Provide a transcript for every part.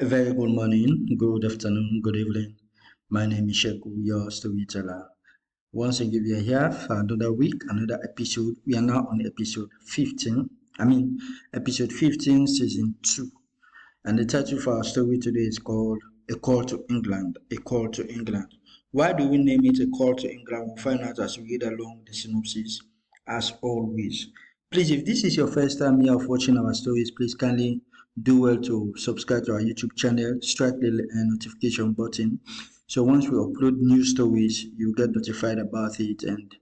A very good morning, good afternoon, good evening. My name is Sheku, your storyteller. Once again, we are here for another week, another episode. We are now on episode 15. Episode 15, season 2. And the title for our story today is called A Call to England. A Call to England. Why do we name it A Call to England? We'll find out as we read along the synopsis, as always. Please, if this is your first time here of watching our stories, please kindly do well to subscribe to our YouTube channel, strike the notification button. So once we upload new stories, you get notified about it, and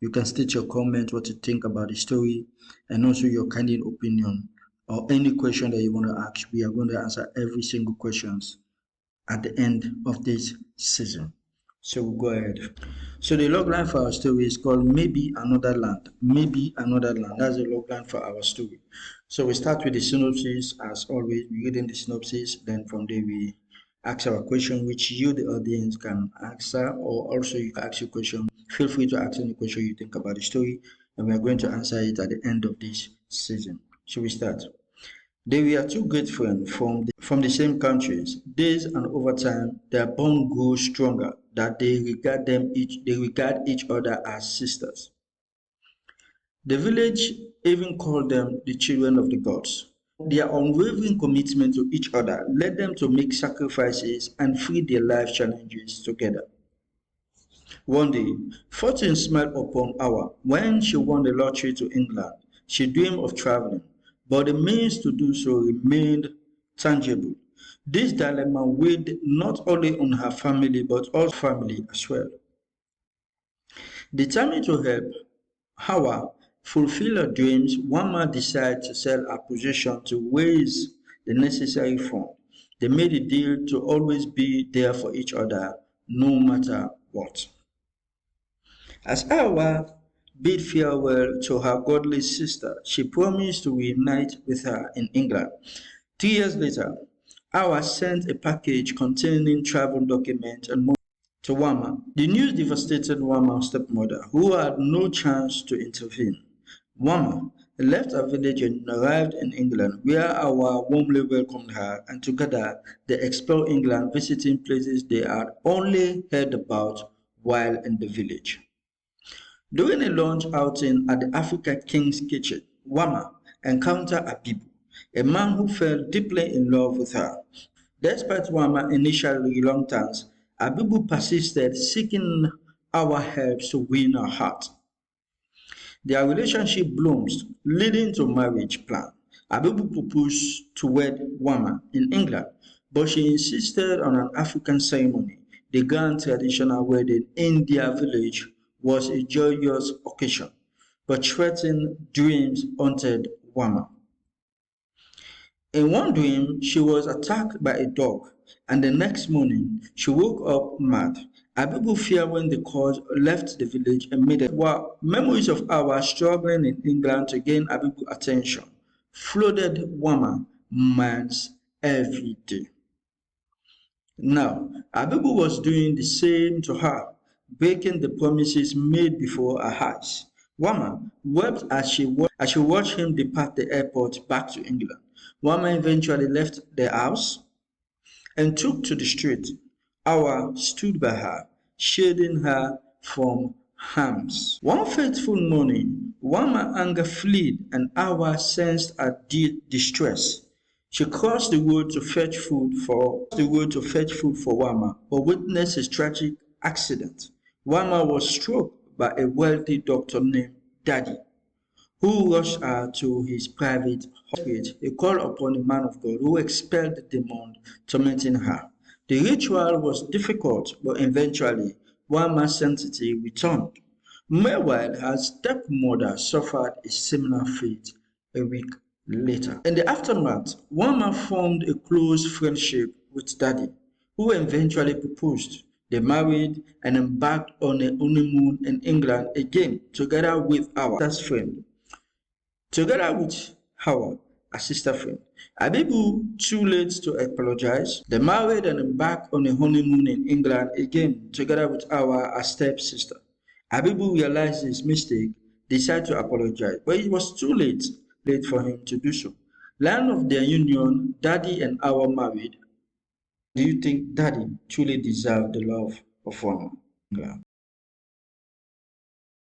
you can state your comment, what you think about the story, and also your candid opinion or any question that you want to ask. We are going to answer every single questions at the end of this season. So we'll go ahead. So the logline for our story is called Maybe Another Land. Maybe Another Land. That's the logline for our story. So we start with the synopsis as always. We read in the synopsis, then from there we ask our question, which you, the audience, can answer, or also you can ask your question. Feel free to ask any question you think about the story, and we are going to answer it at the end of this season. So we start. They were two great friends from the same countries. Days and over time, their bond grew stronger. That they regard each other as sisters. The village even called them the children of the gods. Their unwavering commitment to each other led them to make sacrifices and free their life challenges together. One day, fortune smiled upon Awa. When she won the lottery to England, she dreamed of traveling, but the means to do so remained tangible. This dilemma weighed not only on her family but also family as well. Determined to help Hawa fulfill her dreams, Wama decided to sell her possession to raise the necessary funds. They made a deal to always be there for each other, no matter what. As Hawa bid farewell to her godly sister, she promised to reunite with her in England. 3 years later, Hawa sent a package containing travel documents and money to Wama. The news devastated Wama's stepmother, who had no chance to intervene. Wama left her village and arrived in England, where Hawa warmly welcomed her, and together they explored England, visiting places they had only heard about while in the village. During a lunch outing at the African King's kitchen, Wama encountered Abibu, a man who fell deeply in love with her. Despite Wama's initial reluctance, Abibu persisted, seeking our help to win her heart. Their relationship bloomed, leading to marriage plan. Abibu proposed to wed Wama in England, but she insisted on an African ceremony. The grand traditional wedding in their village was a joyous occasion, but threatening dreams haunted Wama. In one dream, she was attacked by a dog, and the next morning, she woke up mad. Abibu, fearing the cause, left the village and made it. While memories of our struggling in England to gain Abibu's attention flooded Wama's minds every day. Now, Abibu was doing the same to her, breaking the promises made before her eyes. Wama wept as she watched him depart the airport back to England. Wama eventually left the house and took to the street. Awa stood by her, shielding her from harms. One fateful morning, Wama's anger fled and Awa sensed her distress. She crossed the road to fetch food for Wama, but witnessed a tragic accident. Wama was struck by a wealthy doctor named Daddy, who rushed her to his private hospital. He called upon a man of God who expelled the demon tormenting her. The ritual was difficult, but eventually Wama's sanity returned. Meanwhile, her stepmother suffered a similar fate a week later. In the aftermath, Wama formed a close friendship with Daddy, who eventually proposed. They married and embarked on a honeymoon in England again, together with our sister friend. Together with Hawa, a sister friend. Abibu, too late to apologize, they married and embarked on a honeymoon in England again, together with our a stepsister. Abibu realized his mistake, decided to apologize, but it was too late for him to do so. Land of their union, Daddy and Awa married, Do you think daddy truly deserve the love of woman? Yeah.